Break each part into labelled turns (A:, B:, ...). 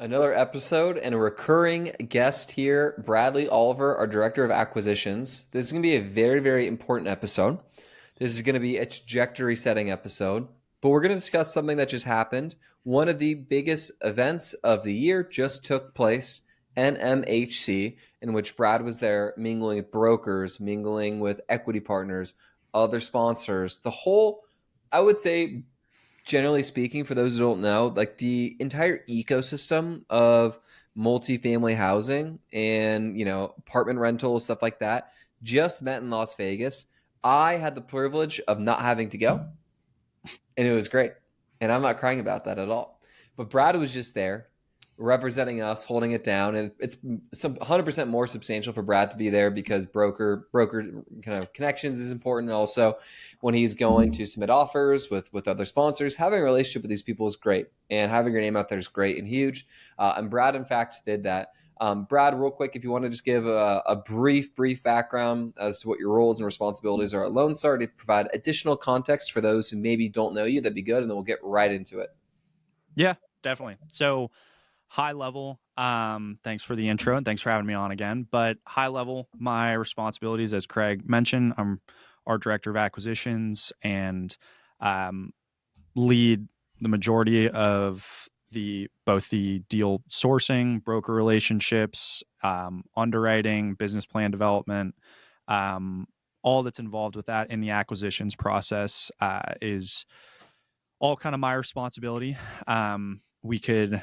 A: Another episode and a recurring guest here, Bradley Oliver, our Director of Acquisitions. This is going to be a very, very important episode. This is going to be a trajectory setting episode, but we're going to discuss something that just happened. One of the biggest events of the year just took place, NMHC, in which Brad was there mingling with brokers, mingling with equity partners, other sponsors, the whole, I would say, generally speaking, for those who don't know, like the entire ecosystem of multifamily housing and, apartment rentals, stuff like that, just met in Las Vegas. I had the privilege of not having to go, and it was great. And I'm not crying about that at all. But Brad was just there representing us, holding it down, and it's some 100% more substantial for Brad to be there because broker kind of connections is important. And also, when he's going to submit offers with other sponsors, having a relationship with these people is great, and having your name out there is great and huge. And Brad, in fact, did that. Brad, real quick, if you want to just give a brief background as to what your roles and responsibilities are at Lone Star to provide additional context for those who maybe don't know you, that'd be good, and then we'll get right into it.
B: Yeah, definitely. So high level, thanks for the intro and thanks for having me on again. But high level, my responsibilities, as Craig mentioned, I'm our director of acquisitions and lead the majority of both the deal sourcing, broker relationships, underwriting, business plan development, all that's involved with that in the acquisitions process is all kind of my responsibility. We could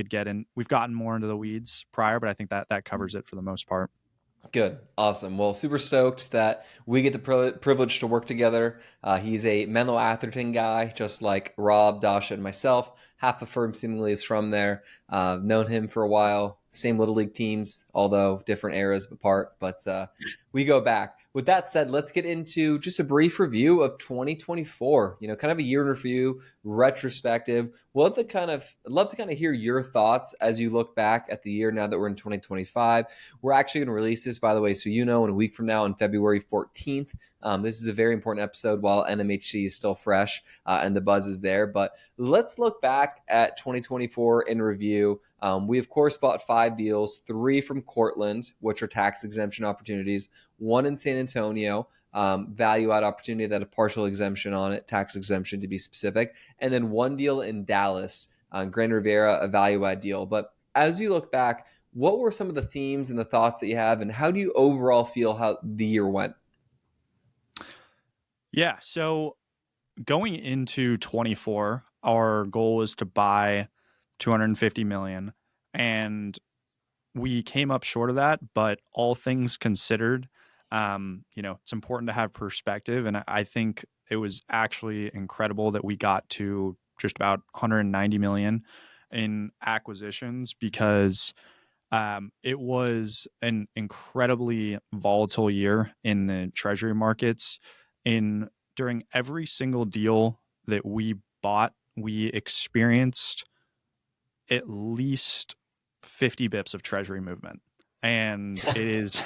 B: get in. We've gotten more into the weeds prior, but I think that covers it for the most part.
A: Good. Awesome. Well, super stoked that we get the privilege to work together. He's a Menlo Atherton guy, just like Rob, Dasha, and myself. Half the firm seemingly is from there. Known him for a while. Same Little League teams, although different eras apart. But we go back. With that said, let's get into just a brief review of 2024. Kind of a year in review, retrospective. I'd love to kind of hear your thoughts as you look back at the year now that we're in 2025. We're actually going to release this, by the way, so in a week from now, on February 14th. This is a very important episode while NMHC is still fresh and the buzz is there. But let's look back at 2024 in review. We, of course, bought 5 deals, 3 from Cortland, which are tax exemption opportunities, 1 in San Antonio, value add opportunity that had a partial exemption on it, tax exemption to be specific, and then 1 deal in Dallas, Grand Riviera, a value add deal. But as you look back, what were some of the themes and the thoughts that you have, and how do you overall feel how the year went?
B: Yeah. So going into 24, our goal was to buy 250 million, and we came up short of that. But all things considered, it's important to have perspective, and I think it was actually incredible that we got to just about 190 million in acquisitions because it was an incredibly volatile year in the treasury markets. During every single deal that we bought, we experienced at least 50 bips of treasury movement. And it is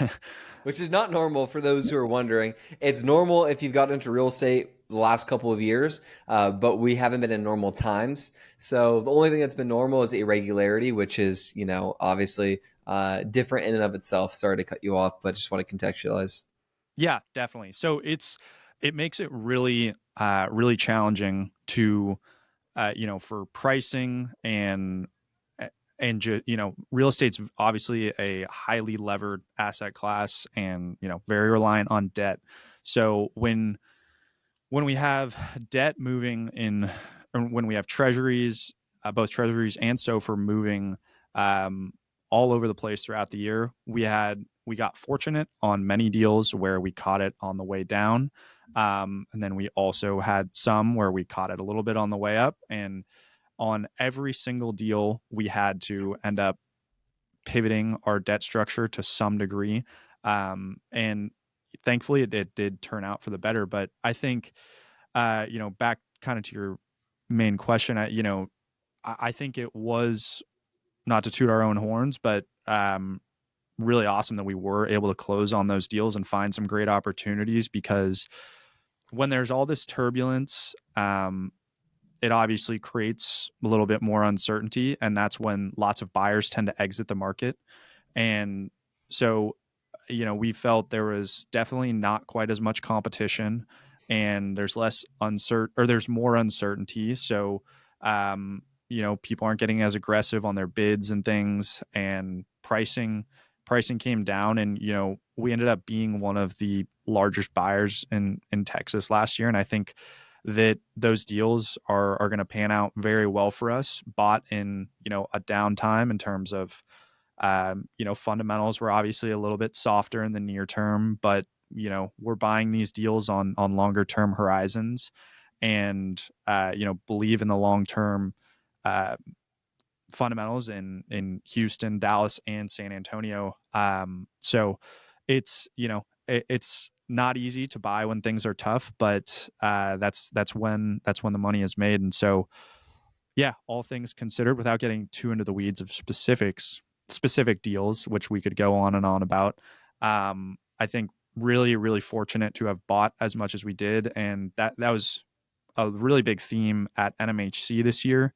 A: Which is not normal for those who are wondering. It's normal if you've gotten into real estate the last couple of years, but we haven't been in normal times. So the only thing that's been normal is irregularity, which is, obviously different in and of itself. Sorry to cut you off, but just want to contextualize.
B: yeah, definitely. So it makes it really really challenging to for pricing and real estate's obviously a highly levered asset class and very reliant on debt. So when we have debt moving in, or when we have treasuries, both treasuries and SOFR moving all over the place throughout the year, we got fortunate on many deals where we caught it on the way down, and then we also had some where we caught it a little bit on the way up. And on every single deal, we had to end up pivoting our debt structure to some degree. And thankfully, it did turn out for the better. But I think, back kind of to your main question, I think it was, not to toot our own horns, but really awesome that we were able to close on those deals and find some great opportunities, because when there's all this turbulence, it obviously creates a little bit more uncertainty, and that's when lots of buyers tend to exit the market. And so, we felt there was definitely not quite as much competition, and there's less uncertain, or there's more uncertainty. So, people aren't getting as aggressive on their bids and things, and pricing came down, and we ended up being one of the largest buyers in Texas last year, and I think that those deals are going to pan out very well for us. Bought in a downtime in terms of fundamentals were obviously a little bit softer in the near term, but we're buying these deals on longer term horizons, and believe in the long term uh, fundamentals in Houston, Dallas, and San Antonio. So it's not easy to buy when things are tough, but that's when the money is made. And so, yeah, all things considered, without getting too into the weeds of specific deals, which we could go on and on about, I think really, really fortunate to have bought as much as we did, and that was a really big theme at NMHC this year,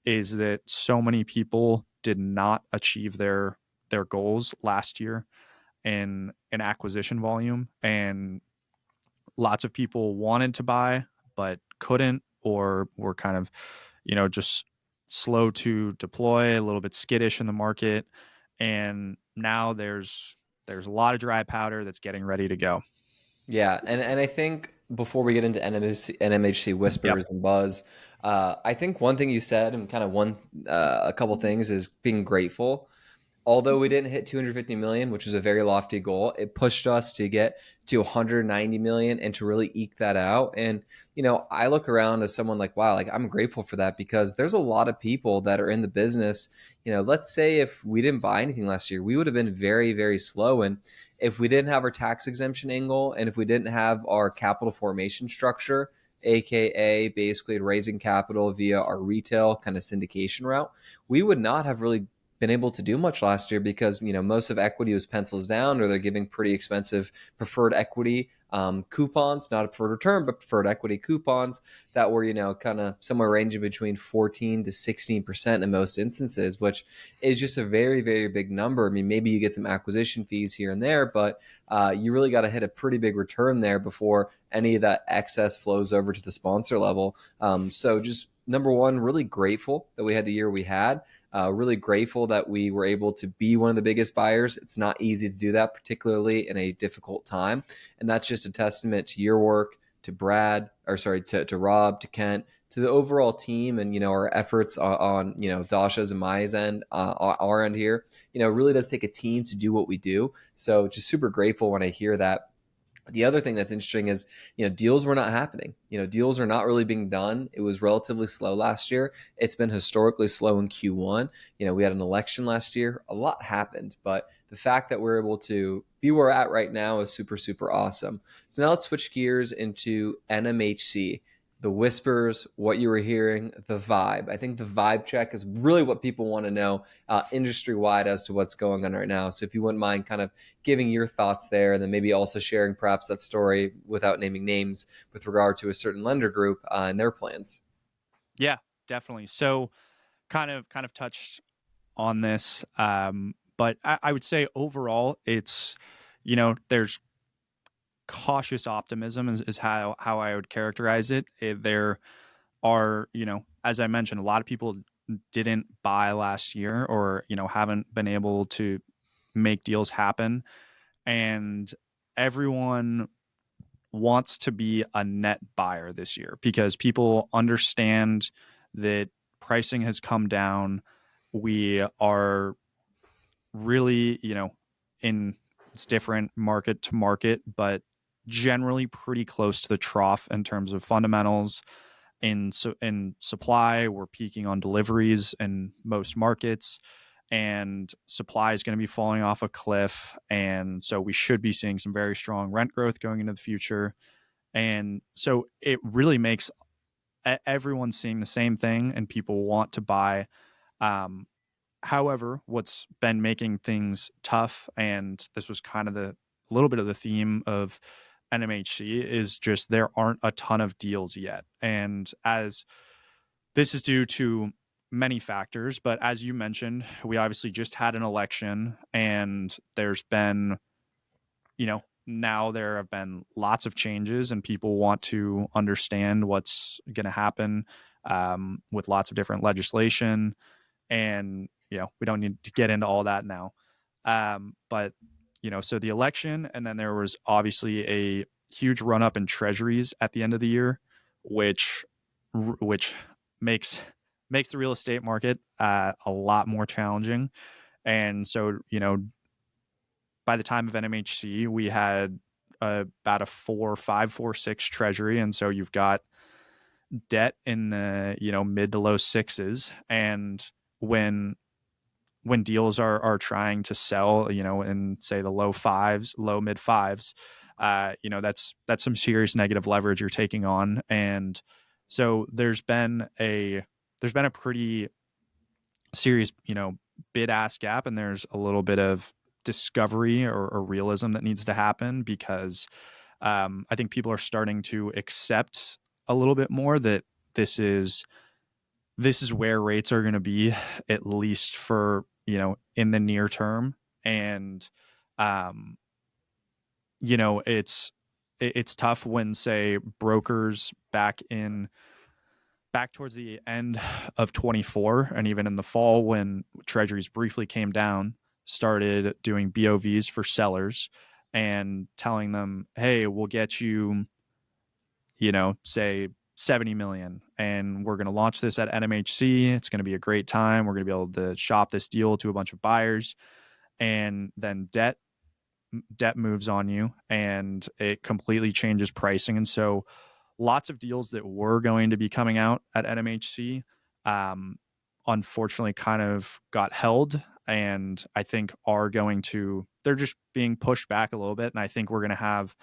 B: is that so many people did not achieve their goals last year in acquisition volume, and lots of people wanted to buy but couldn't, or were kind of just slow to deploy, a little bit skittish in the market. And now there's a lot of dry powder that's getting ready to go.
A: Yeah, and I think before we get into NMHC
B: Yep.
A: whispers and buzz, I think one thing you said and kind of a couple things is being grateful. Although we didn't hit 250 million, which was a very lofty goal, it pushed us to get to 190 million and to really eke that out. And I look around as someone like, wow, like I'm grateful for that, because there's a lot of people that are in the business. Let's say if we didn't buy anything last year, we would have been very, very slow. And if we didn't have our tax exemption angle, and if we didn't have our capital formation structure, aka basically raising capital via our retail kind of syndication route, we would not have really been able to do much last year, because most of equity was pencils down, or they're giving pretty expensive preferred equity coupons, not a preferred return, but preferred equity coupons that were kind of somewhere ranging between 14 to 16% in most instances, which is just a very, very big number. I mean, maybe you get some acquisition fees here and there, but you really got to hit a pretty big return there before any of that excess flows over to the sponsor level. So just number one, really grateful that we had the year we had. Really grateful that we were able to be one of the biggest buyers. It's not easy to do that, particularly in a difficult time. And that's just a testament to your work, to Brad, or sorry, to Rob, to Kent, to the overall team, and our efforts on Dasha's and Maya's end, our end here. It really does take a team to do what we do. So just super grateful when I hear that. The other thing that's interesting is, deals were not happening. Deals are not really being done. It was relatively slow last year. It's been historically slow in Q1. We had an election last year. A lot happened, but the fact that we're able to be where we're at right now is super, super awesome. So now let's switch gears into NMHC. The whispers, what you were hearing, the vibe. I think the vibe check is really what people want to know industry wide as to what's going on right now. So if you wouldn't mind kind of giving your thoughts there, and then maybe also sharing perhaps that story without naming names with regard to a certain lender group and their plans.
B: Yeah, definitely. So kind of touched on this, but I would say overall it's there's cautious optimism is how I would characterize it. There are, as I mentioned, a lot of people didn't buy last year, or haven't been able to make deals happen, and everyone wants to be a net buyer this year because people understand that pricing has come down. We are really, in it's different market to market, but generally pretty close to the trough in terms of fundamentals. In supply, we're peaking on deliveries in most markets, and supply is going to be falling off a cliff. And so we should be seeing some very strong rent growth going into the future. And so it really makes everyone seeing the same thing, and people want to buy. However, what's been making things tough, and this was kind of the little bit of the theme of NMHC, is just there aren't a ton of deals yet. And as This is due to many factors, but as you mentioned, we obviously just had an election, and there's been, now there have been lots of changes, and people want to understand what's going to happen, with lots of different legislation. And, we don't need to get into all that now. But, so the election, and then there was obviously a huge run up in treasuries at the end of the year, which makes the real estate market a lot more challenging. And so, by the time of NMHC, we had about a 4.546 treasury, and so you've got debt in the mid to low sixes. And when deals are trying to sell, in say the low fives, low mid fives, that's some serious negative leverage you're taking on. And so there's been a pretty serious, bid ask gap, and there's a little bit of discovery or realism that needs to happen, because I think people are starting to accept a little bit more that this is where rates are going to be, at least for, in the near term. And um it's tough when, say, brokers back towards the end of 24, and even in the fall when treasuries briefly came down, started doing BOVs for sellers and telling them, hey, we'll get you, say 70 million, and we're going to launch this at NMHC. It's going to be a great time. We're going to be able to shop this deal to a bunch of buyers. And then debt moves on you, and it completely changes pricing. And so lots of deals that were going to be coming out at NMHC, unfortunately kind of got held, and I think they're just being pushed back a little bit. And I think we're going to have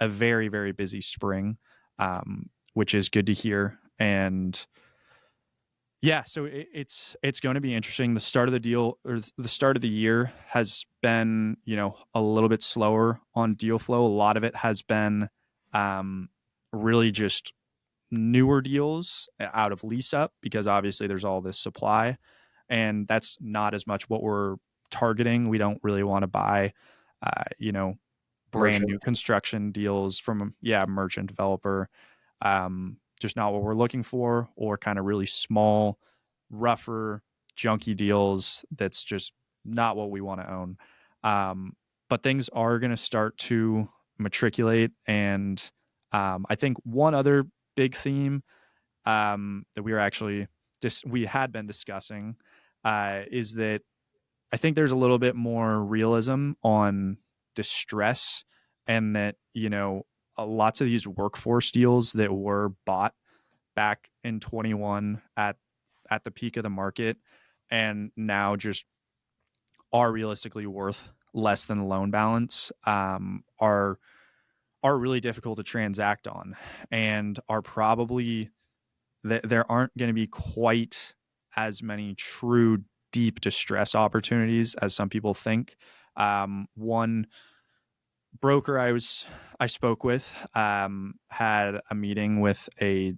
B: a very, very busy spring, which is good to hear. And yeah, so it's going to be interesting. The start of the year has been, a little bit slower on deal flow. A lot of it has been really just newer deals out of lease up, because obviously there's all this supply, and that's not as much what we're targeting. We don't really want to buy, brand
A: Merchant.
B: new construction deals from a merchant developer. Just not what we're looking for, or kind of really small, rougher, junky deals. That's just not what we want to own. But things are going to start to matriculate. And I think one other big theme that we had been discussing is that I think there's a little bit more realism on distress, and that, lots of these workforce deals that were bought back in 21 at the peak of the market, and now just are realistically worth less than the loan balance, are really difficult to transact on, and are probably there aren't going to be quite as many true deep distress opportunities as some people think. One broker I spoke with had a meeting with a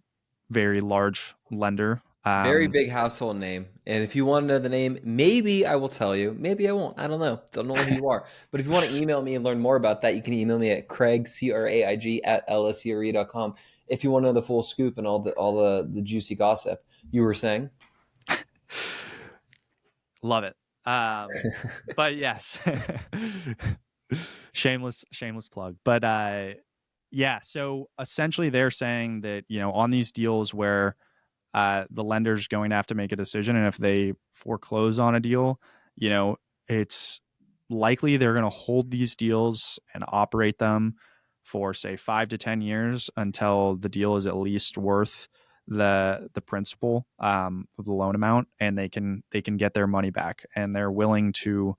B: very large lender.
A: Very big household name. And if you want to know the name, maybe I will tell you. Maybe I won't. I don't know. Don't know who you are. But if you want to email me and learn more about that, you can email me at Craig, CRAIG, at lscre.com. If you want to know the full scoop and all the juicy gossip. You were saying?
B: Love it. But yes, shameless plug. But yeah, so essentially they're saying that, on these deals where the lender's going to have to make a decision, and if they foreclose on a deal, it's likely they're going to hold these deals and operate them for, say, 5 to 10 years, until the deal is at least worth the principal of the loan amount, and they can get their money back, and they're going to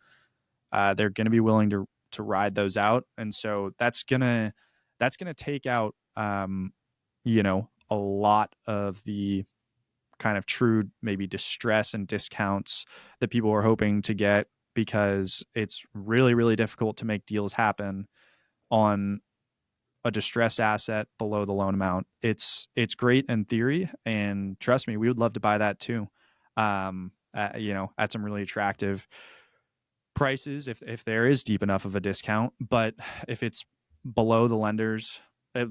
B: be willing to ride those out. And so that's gonna take out a lot of the kind of true maybe distress and discounts that people are hoping to get, because it's really, really difficult to make deals happen on a distressed asset below the loan amount, it's great in theory, and trust me, we would love to buy that too. At some really attractive prices if there is deep enough of a discount. But if it's below the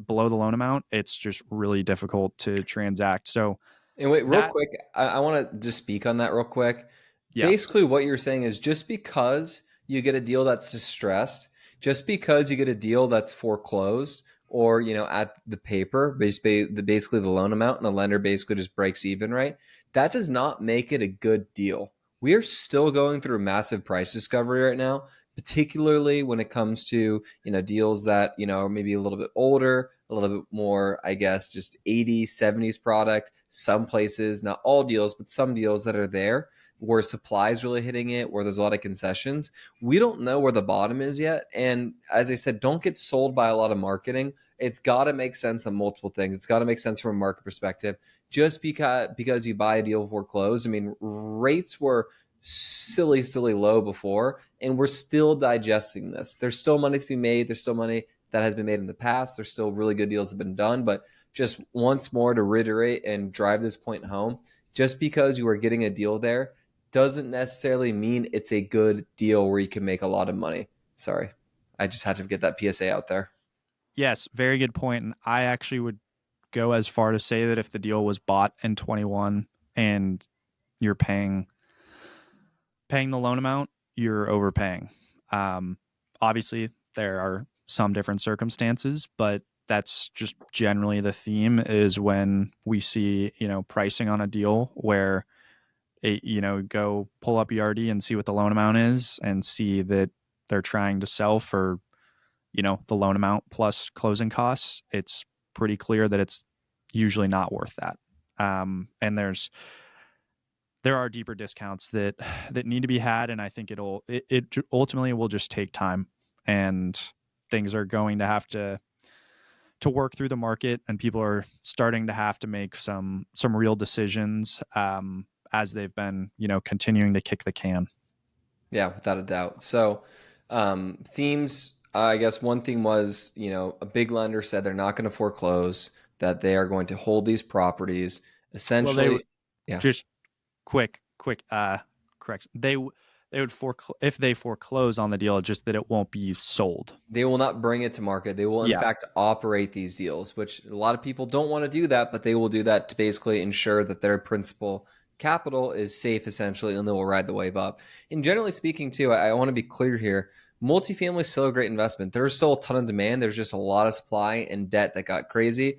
B: below the loan amount, it's just really difficult to transact. So
A: And wait, real
B: that,
A: quick, I want to just speak on that real quick.
B: yeah.
A: Basically, what you're saying is just because you get a deal that's distressed, just because you get a deal that's foreclosed, or at the paper, basically the loan amount, and the lender basically just breaks even, right? That does not make it a good deal. We are still going through massive price discovery right now, particularly when it comes to deals that are maybe a little bit older, a little bit more, I guess, just 80s 70s product. Some places, not all deals, but some deals that are there where supply is really hitting it, where there's a lot of concessions. We don't know where the bottom is yet. And as I said, don't get sold by a lot of marketing. It's got to make sense on multiple things. It's got to make sense from a market perspective. Just because you buy a deal before close, I mean, rates were silly low before, and we're still digesting this. There's still money to be made. There's still money that has been made in the past. There's still really good deals that have been done. But just once more to reiterate and drive this point home, just because you are getting a deal there doesn't necessarily mean it's a good deal where you can make a lot of money. Sorry. I just had to get that PSA out there.
B: Yes, very good point. And I actually would go as far to say that if the deal was bought in 21 and you're paying the loan amount, you're overpaying. Um, Obviously, there are some different circumstances, but that's just generally the theme is when we see, pricing on a deal where go pull up ERD and see what the loan amount is and see that they're trying to sell for, the loan amount plus closing costs. It's pretty clear that it's usually not worth that. And there are deeper discounts that need to be had, and I think it ultimately will just take time, and things are going to have to work through the market, and people are starting to have to make some real decisions as they've been continuing to kick the can.
A: Yeah, without a doubt. So, themes, I guess one thing was, a big lender said they're not going to foreclose, that they are going to hold these properties.
B: Well,
A: Essentially, yeah,
B: just quick correction. They would if they foreclose on the deal, just that it won't be sold.
A: they will not bring it to market. They will, in
B: Yeah.
A: fact, operate these deals, which a lot of people don't want to do that, but they will do that to basically ensure that their principal capital is safe, essentially, and they will ride the wave up. And generally speaking, too, I want to be clear here. Multifamily is still a great investment. There's still a ton of demand. There's just a lot of supply and debt that got crazy.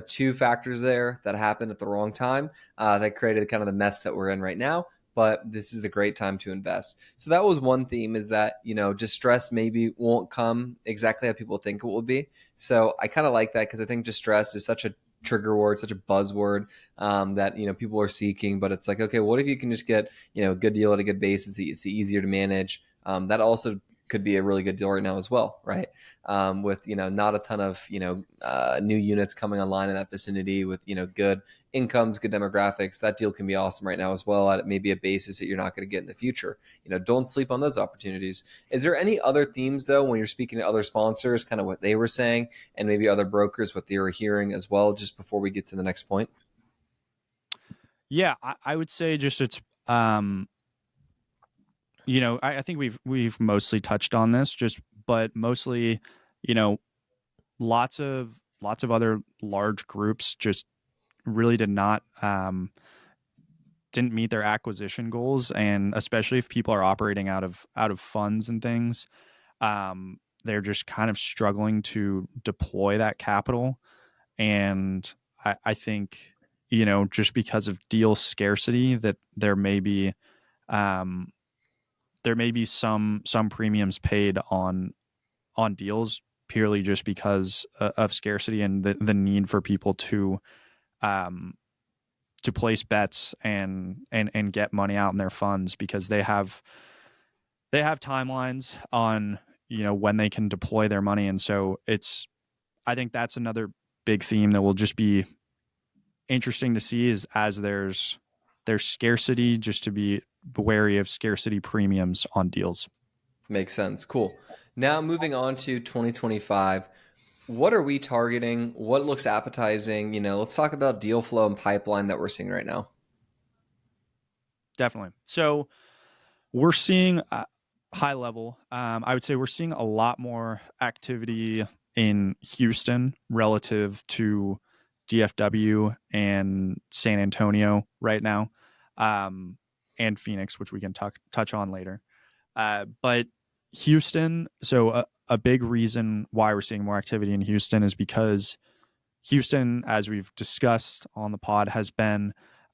A: Two factors there that happened at the wrong time that created kind of the mess that we're in right now. But this is the great time to invest. So that was one theme, is that, distress maybe won't come exactly how people think it will be. So I kind of like that, because I think distress is such a trigger word, such a buzzword that, people are seeking. But it's like, okay, what if you can just get, a good deal at a good basis? It's easier to manage. That also could be a really good deal right now as well, right? With not a ton of new units coming online in that vicinity, with good incomes, good demographics. That deal can be awesome right now as well, at maybe a basis that you're not going to get in the future. Don't sleep on those opportunities. Is there any other themes, though, when you're speaking to other sponsors, kind of what they were saying, and maybe other brokers, what they were hearing as well, just before we get to the next point?
B: Yeah, I would say just it's I think we've mostly touched on this, but mostly, you know, lots of other large groups just really didn't meet their acquisition goals, and especially if people are operating out of funds and things, they're just kind of struggling to deploy that capital. And I think just because of deal scarcity, that um, there may be some premiums paid on deals purely just because of scarcity and the need for people um, to place bets and get money out in their funds, because they have timelines on when they can deploy their money. And so I think that's another big theme that will just be interesting to see, is as there's scarcity, just to be wary of scarcity premiums on deals.
A: Makes sense. Cool. Now moving on to 2025. What are we targeting? What looks appetizing? Let's talk about deal flow and pipeline that we're seeing right now.
B: Definitely. So we're seeing high level. I would say we're seeing a lot more activity in Houston relative to DFW and San Antonio right now, and Phoenix, which we can touch on later. But Houston, so a big reason why we're seeing more activity in Houston is because Houston, as we've discussed on the pod,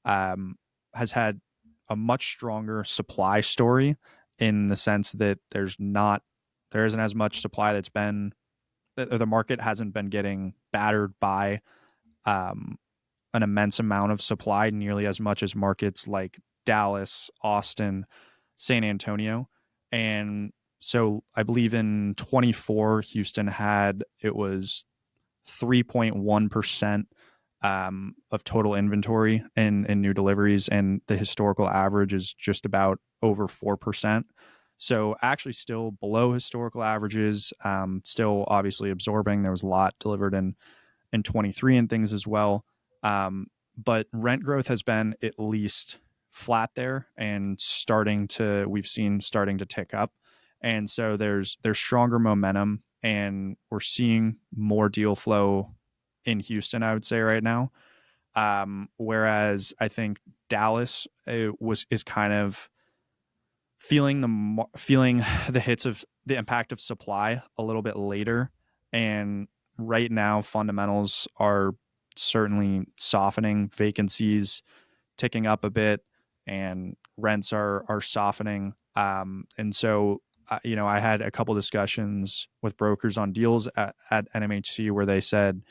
B: um, has had a much stronger supply story in the sense that there isn't as much supply that's been, or the market hasn't been getting battered by um, an immense amount of supply nearly as much as markets like Dallas, Austin, San Antonio. And so I believe in 24, Houston had, it was 3.1% of total inventory in new deliveries, and the historical average is just about over 4%. So actually still below historical averages, still obviously absorbing. There was a lot delivered in 23 and things as well. But rent growth has been at least flat there and we've seen starting to tick up. And so there's stronger momentum, and we're seeing more deal flow in Houston, I would say right now. Whereas I think Dallas is kind of feeling the hits of the impact of supply a little bit later. And right now, fundamentals are certainly softening, vacancies ticking up a bit, and rents are softening. And so, I had a couple discussions with brokers on deals at NMHC where they said,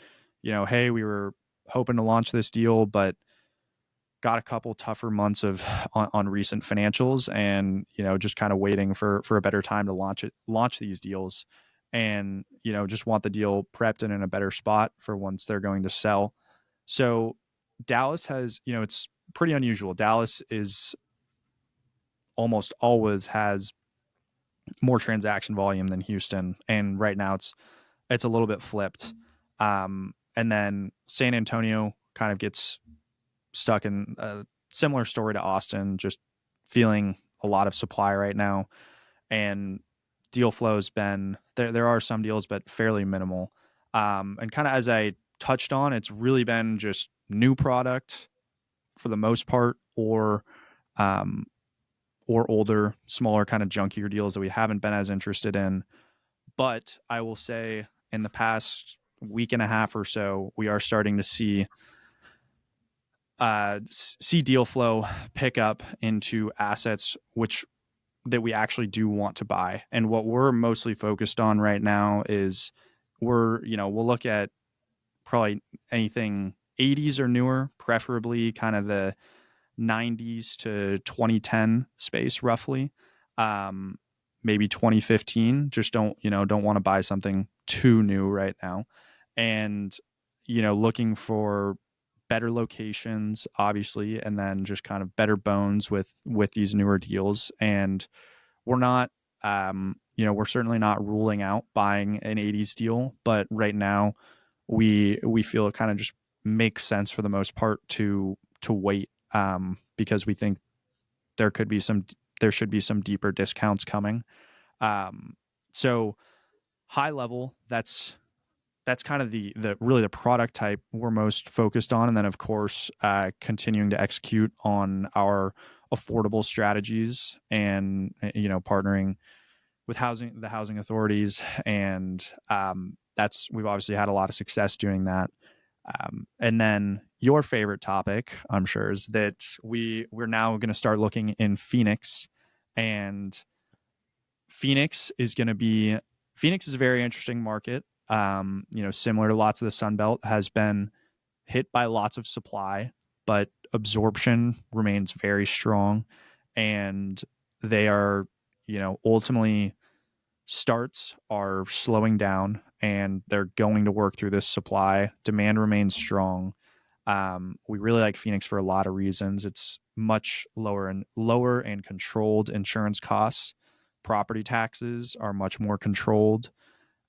B: hey, we were hoping to launch this deal, but got a couple tougher months on recent financials, and just kind of waiting for a better time to launch these deals, and just want the deal prepped and in a better spot for once they're going to sell. So Dallas has, it's pretty unusual. Dallas is almost always has more transaction volume than Houston, and right now it's a little bit flipped. And then San Antonio kind of gets stuck in a similar story to Austin, just feeling a lot of supply right now, and deal flow's been there. There are some deals, but fairly minimal. And kind of as I touched on, it's really been just new product for the most part, um, or older, smaller, kind of junkier deals that we haven't been as interested in. But I will say, in the past week and a half or so, we are starting to see deal flow pick up into assets that we actually do want to buy. And what we're mostly focused on right now is we'll look at probably anything 80s or newer, preferably kind of the 90s to 2010 space roughly. Maybe 2015. Just don't want to buy something too new right now. And looking for better locations, obviously, and then just kind of better bones with these newer deals. And we're not, we're certainly not ruling out buying an 80s deal, but right now we feel it kind of just makes sense for the most part to wait, because we think there should be some deeper discounts coming. So high level, that's kind of the really the product type we're most focused on. And then of course, continuing to execute on our affordable strategies, and partnering with the housing authorities. And we've obviously had a lot of success doing that. And then your favorite topic, I'm sure, is that we're now going to start looking in Phoenix. And Phoenix is a very interesting market. Similar to lots of the Sun Belt, has been hit by lots of supply, but absorption remains very strong. And they are, ultimately, starts are slowing down, and they're going to work through this supply. Demand remains strong. We really like Phoenix for a lot of reasons. It's much lower and controlled insurance costs. Property taxes are much more controlled,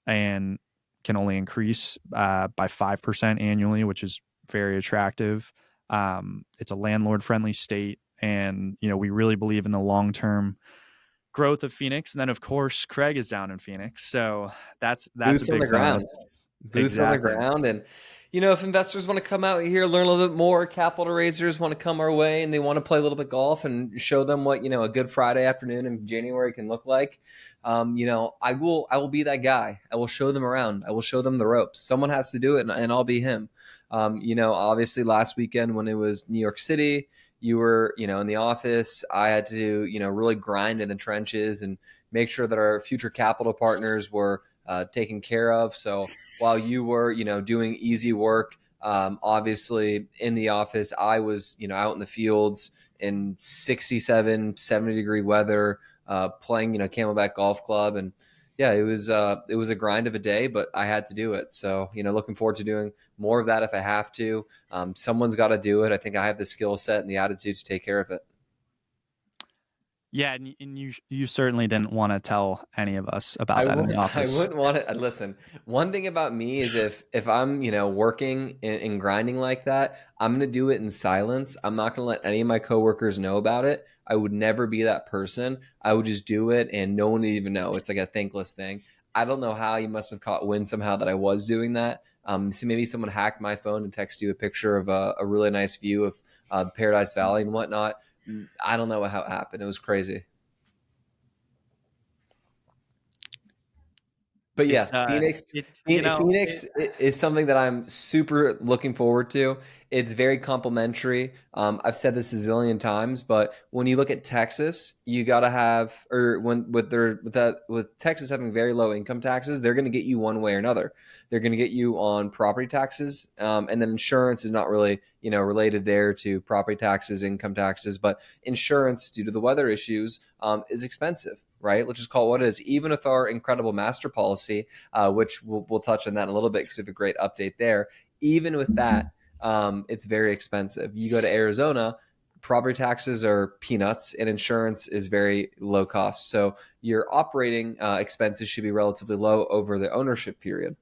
B: and can only increase by 5% annually, which is very attractive. It's a landlord-friendly state, and we really believe in the long-term growth of Phoenix. And then, of course, Craig is down in Phoenix, so that's a
A: Boots on
B: big
A: the ground.
B: bonus.
A: Boots on the
B: Exactly.
A: ground. And, if investors want to come out here, learn a little bit more, capital raisers want to come our way and they want to play a little bit golf and show them what, a good Friday afternoon in January can look like. I will be that guy. I will show them around. I will show them the ropes. Someone has to do it, and I'll be him. Obviously last weekend when it was New York City, you were, in the office. I had to, really grind in the trenches and make sure that our future capital partners were taken care of. So while you were, doing easy work, obviously in the office, I was, out in the fields in 67, 70-degree weather, playing, Camelback Golf Club. And yeah, it was a grind of a day, but I had to do it. So, looking forward to doing more of that if I have to. Someone's got to do it. I think I have the skill set and the attitude to take care of it.
B: Yeah, and you certainly didn't want to tell any of us about that in the
A: I
B: office.
A: wouldn't want to listen. One thing about me is if I'm working and grinding like that, I'm gonna do it in silence. I'm not gonna let any of my coworkers know about it. I would never be that person. I would just do it and no one would even know. It's like a thankless thing. I don't know how you must have caught wind somehow that I was doing that. So maybe someone hacked my phone and texted you a picture of a really nice view of Paradise Valley and whatnot. I don't know how it happened. It was crazy. But
B: It's
A: yes, Phoenix,
B: it's
A: Phoenix is something that I'm super looking forward to. It's very complimentary. I've said this a zillion times, but when you look at Texas, you got to have, or when with Texas having very low income taxes, they're going to get you one way or another. They're going to get you on property taxes, and then insurance is not really related there to property taxes, income taxes, but insurance due to the weather issues is expensive. Right? Let's just call it what it is. Even with our incredible master policy, which we'll touch on that in a little bit because we have a great update there. Even with that, it's very expensive. You go to Arizona, property taxes are peanuts and insurance is very low cost. So your operating expenses should be relatively low over the ownership period.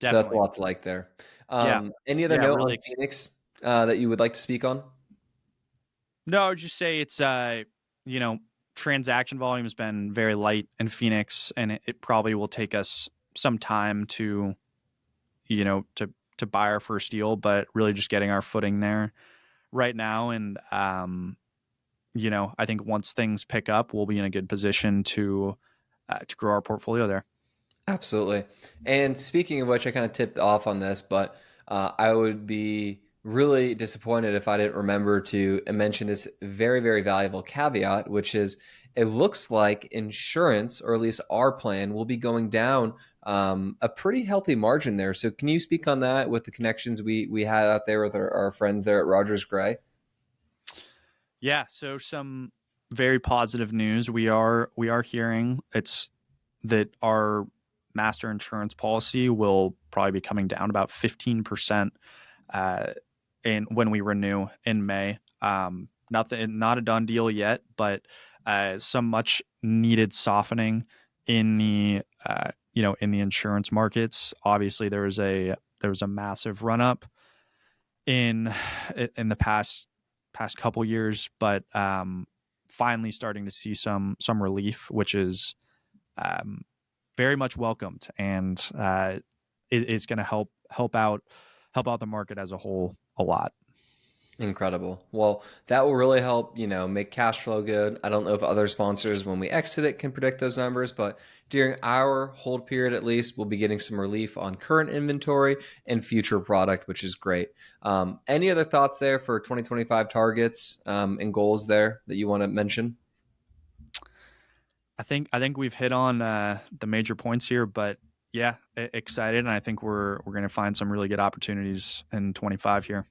A: So that's a
B: definitely.
A: lot to like there.
B: Yeah.
A: Any other
B: Yeah,
A: note
B: really
A: on Phoenix that you would like to speak on?
B: No, I would just say it's you know, transaction volume has been very light in Phoenix, and it probably will take us some time to, to buy our first deal, but really just getting our footing there right now. And I think once things pick up, we'll be in a good position to grow our portfolio there.
A: Absolutely. And speaking of which, I kind of tipped off on this, but I would be really disappointed if I didn't remember to mention this very, very valuable caveat, which is it looks like insurance, or at least our plan, will be going down a pretty healthy margin there. So can you speak on that with the connections we had out there with our friends there at Rogers Gray?
B: Yeah, so some very positive news. We are hearing it's that our master insurance policy will probably be coming down about 15% in when we renew in May. Not a done deal yet, but some much needed softening in the in the insurance markets. Obviously, there was a massive run up in the past couple years, but finally starting to see some relief, which is um, very much welcomed, and it is going to help out the market as a whole a lot.
A: Incredible. Well, that will really help, make cash flow good. I don't know if other sponsors, when we exit it, can predict those numbers, but during our hold period, at least, we'll be getting some relief on current inventory and future product, which is great. Any other thoughts there for 2025 targets and goals there that you want to mention?
B: I think we've hit on the major points here, but yeah, excited, and I think we're going to find some really good opportunities in 25 here.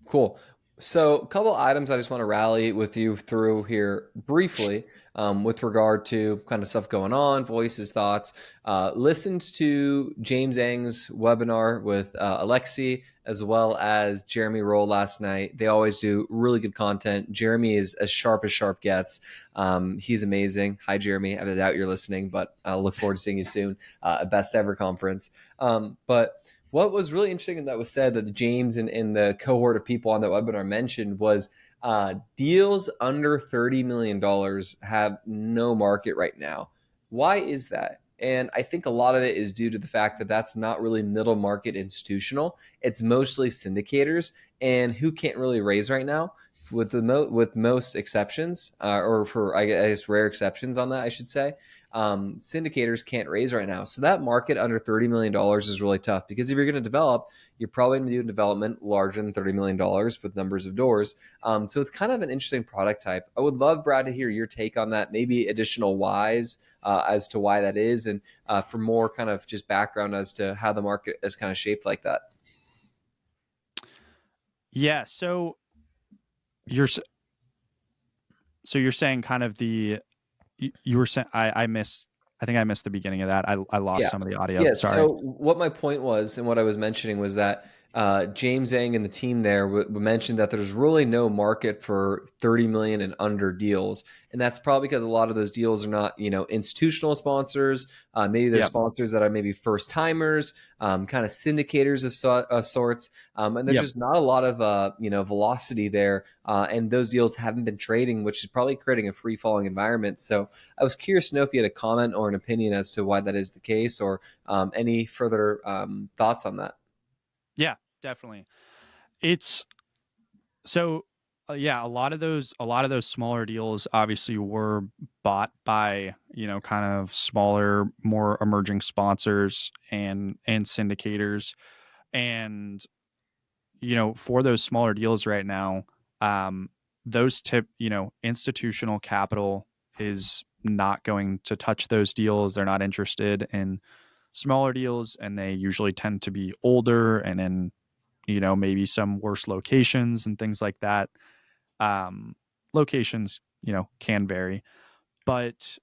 A: Cool. So, a couple items I just want to rally with you through here briefly, with regard to kind of stuff going on, voices, thoughts. Listened to James Eng's webinar with Alexi as well as Jeremy Roll last night. They always do really good content. Jeremy is as sharp gets. He's amazing. Hi, Jeremy. I doubt you're listening, but I'll look forward to seeing you soon at Best Ever Conference. But what was really interesting that was said that James and the cohort of people on that webinar mentioned was deals under $30 million have no market right now. Why is that? And I think a lot of it is due to the fact that that's not really middle market institutional. It's mostly syndicators, and who can't really raise right now, with most exceptions, or for I guess rare exceptions on that, I should say. Syndicators can't raise right now. So that market under $30 million is really tough, because if you're going to develop, you're probably going to do development larger than $30 million with numbers of doors. So it's kind of an interesting product type. I would love, Brad, to hear your take on that, maybe additional whys as to why that is, and for more kind of just background as to how the market is kind of shaped like that.
B: Yeah. You're you're saying kind of you were saying I think I missed the beginning of that. I lost
A: Yeah.
B: some of the audio.
A: Yeah.
B: Sorry.
A: So what my point was, and what I was mentioning was that James Zhang and the team there mentioned that there's really no market for 30 million and under deals, and that's probably because a lot of those deals are not, institutional sponsors. Maybe they're
B: Yep.
A: sponsors that are maybe first timers, kind of syndicators of sorts, and there's
B: Yep.
A: just not a lot of velocity there, and those deals haven't been trading, which is probably creating a free falling environment. So I was curious to know if you had a comment or an opinion as to why that is the case, or any further thoughts on that.
B: Yeah, definitely. It's so yeah, a lot of those smaller deals obviously were bought by, kind of smaller, more emerging sponsors and syndicators. And for those smaller deals right now, um institutional capital is not going to touch those deals. They're not interested in smaller deals, and they usually tend to be older and in maybe some worse locations and things like that. Locations can vary, but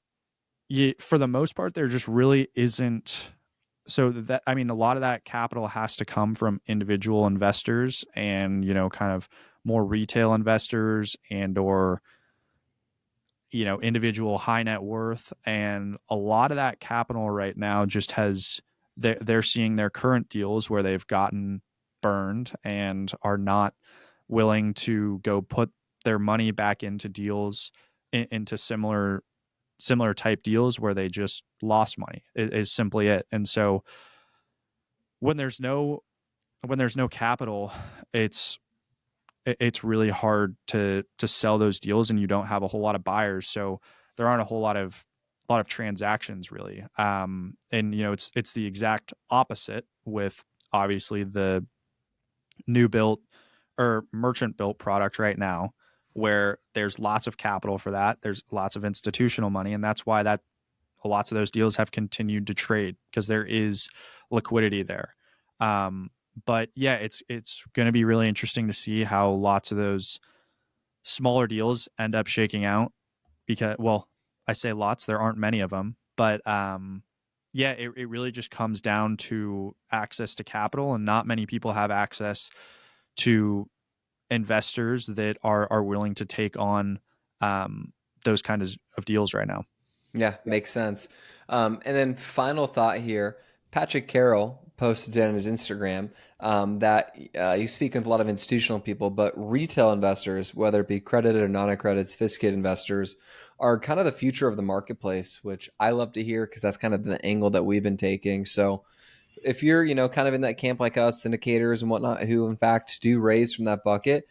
B: for the most part there just really isn't. So that, I mean, a lot of that capital has to come from individual investors and kind of more retail investors and or individual high net worth. And a lot of that capital right now just has, they're seeing their current deals where they've gotten burned and are not willing to go put their money back into deals, into similar type deals where they just lost money is simply it. And so when there's no capital, it's really hard to sell those deals, and you don't have a whole lot of buyers. So there aren't a whole lot of transactions really. And it's the exact opposite with obviously the new built or merchant built product right now, where there's lots of capital for that. There's lots of institutional money, and that's why that lots of those deals have continued to trade, because there is liquidity there. But yeah, it's going to be really interesting to see how lots of those smaller deals end up shaking out, because, well, I say lots, there aren't many of them, but yeah, it really just comes down to access to capital, and not many people have access to investors that are willing to take on those kinds of deals right now.
A: Yeah, makes sense. And then final thought here, Patrick Carroll posted on his Instagram that you speak with a lot of institutional people, but retail investors, whether it be credited or non-accredited, sophisticated investors, are kind of the future of the marketplace, which I love to hear, because that's kind of the angle that we've been taking. So if you're, kind of in that camp like us, syndicators and whatnot, who in fact do raise from that bucket,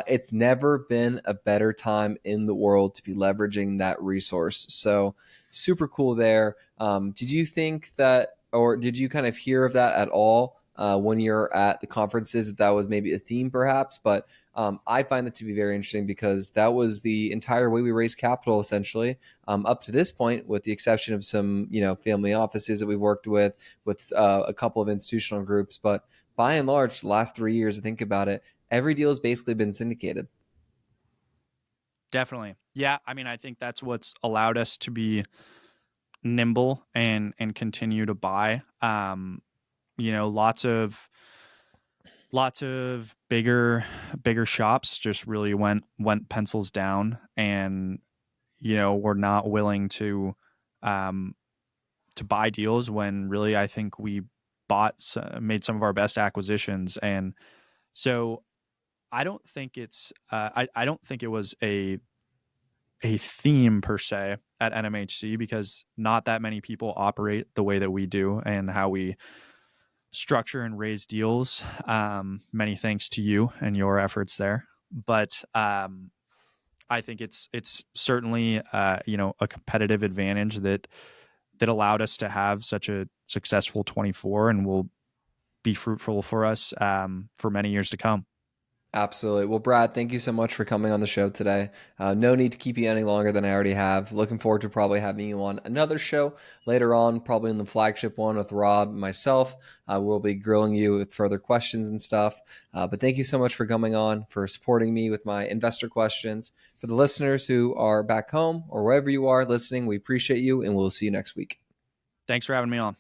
A: it's never been a better time in the world to be leveraging that resource. So super cool there. Did you think that, or did you kind of hear of that at all when you're at the conferences, that was maybe a theme perhaps? But I find that to be very interesting, because that was the entire way we raised capital, essentially, up to this point, with the exception of some, family offices that we've worked with a couple of institutional groups. But by and large, the last 3 years, I think about it, every deal has basically been syndicated.
B: Definitely. Yeah. I mean, I think that's what's allowed us to be nimble and continue to buy. Lots of bigger shops just really went pencils down, and we're not willing to buy deals when really I think we made some of our best acquisitions. And so I don't think I don't think it was a theme per se at NMHC, because not that many people operate the way that we do and how we structure and raise deals. Many thanks to you and your efforts there. But I think it's certainly a competitive advantage that allowed us to have such a successful 24, and will be fruitful for us for many years to come.
A: Absolutely. Well, Brad, thank you so much for coming on the show today. No need to keep you any longer than I already have. Looking forward to probably having you on another show later on, probably in the flagship one with Rob and myself. We'll be grilling you with further questions and stuff. But thank you so much for coming on, for supporting me with my investor questions. For the listeners who are back home or wherever you are listening, we appreciate you, and we'll see you next week.
B: Thanks for having me on.